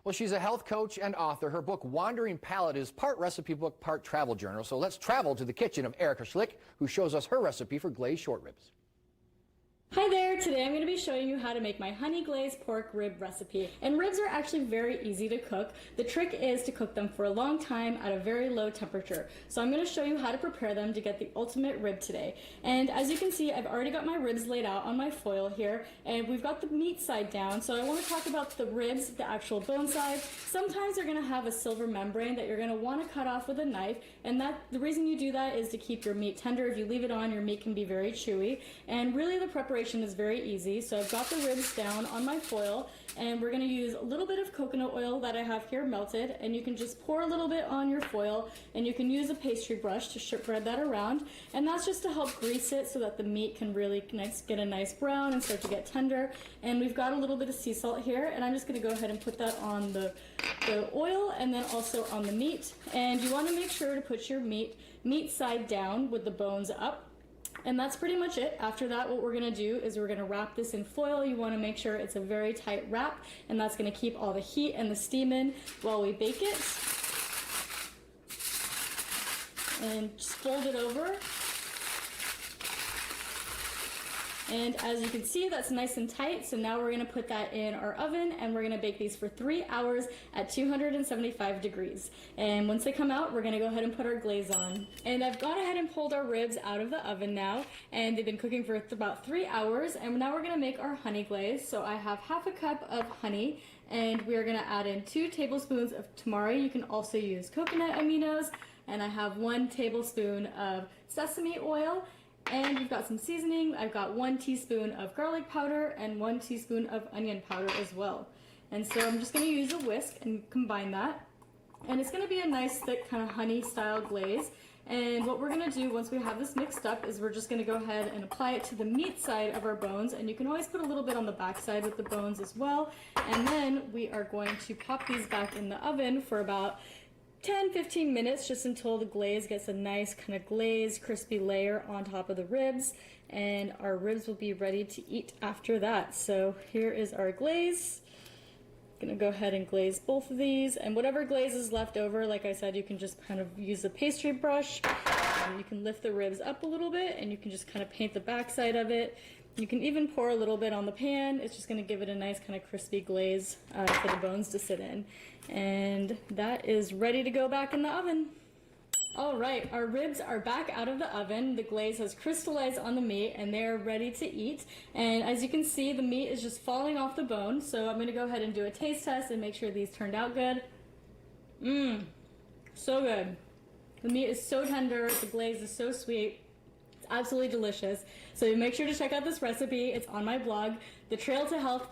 Well, she's a health coach and author. Her book, Wandering Palate, is part recipe book, part travel journal. So let's travel to the kitchen of Erica Schlick, who shows us her recipe for glazed short ribs. Hi there! Today I'm going to be showing you how to make my honey glazed pork rib recipe. And ribs are actually very easy to cook. The trick is to cook them for a long time at a very low temperature. So I'm going to show you how to prepare them to get the ultimate rib today. And as you can see, I've already got my ribs laid out on my foil here, and we've got the meat side down. So I want to talk about the ribs, the actual bone side. Sometimes they're going to have a silver membrane that you're going to want to cut off with a knife, and the reason you do that is to keep your meat tender. If you leave it on, your meat can be very chewy. And really the preparation is very easy. So I've got the ribs down on my foil, and we're going to use a little bit of coconut oil that I have here melted, and you can just pour a little bit on your foil, and you can use a pastry brush to spread that around, and that's just to help grease it so that the meat can really get a nice brown and start to get tender. And we've got a little bit of sea salt here, and I'm just going to go ahead and put that on the oil and then also on the meat. And you want to make sure to put your meat side down with the bones up. And that's pretty much it. After that, what we're going to do is we're going to wrap this in foil. You want to make sure it's a very tight wrap, and that's going to keep all the heat and the steam in while we bake it. And just fold it over. And as you can see, that's nice and tight. So now we're going to put that in our oven, and we're going to bake these for 3 hours at 275 degrees. And once they come out, we're going to go ahead and put our glaze on. And I've gone ahead and pulled our ribs out of the oven now, and they've been cooking for about 3 hours. And now we're going to make our honey glaze. So I have half a cup of honey, and we are going to add in 2 tablespoons of tamari. You can also use coconut aminos. And I have 1 tablespoon of sesame oil. And you've got some seasoning. I've got 1 teaspoon of garlic powder and 1 teaspoon of onion powder as well. And so I'm just going to use a whisk and combine that. And it's going to be a nice thick kind of honey style glaze. And what we're going to do once we have this mixed up is we're just going to go ahead and apply it to the meat side of our bones. And you can always put a little bit on the back side with the bones as well. And then we are going to pop these back in the oven for about 10-15 minutes, just until the glaze gets a nice kind of glazed, crispy layer on top of the ribs, and our ribs will be ready to eat after that. So here is our glaze. Gonna go ahead and glaze both of these, and whatever glaze is left over, like I said, you can just kind of use a pastry brush. You can lift the ribs up a little bit, and you can just kind of paint the back side of it. You can even pour a little bit on the pan. It's just going to give it a nice kind of crispy glaze for the bones to sit in. And that is ready to go back in the oven. All right, our ribs are back out of the oven. The glaze has crystallized on the meat, and they're ready to eat. And as you can see, the meat is just falling off the bone. So I'm going to go ahead and do a taste test and make sure these turned out good. So good. The meat is so tender. The glaze is so sweet. Absolutely delicious. So make sure to check out this recipe. It's on my blog, The Trail to Health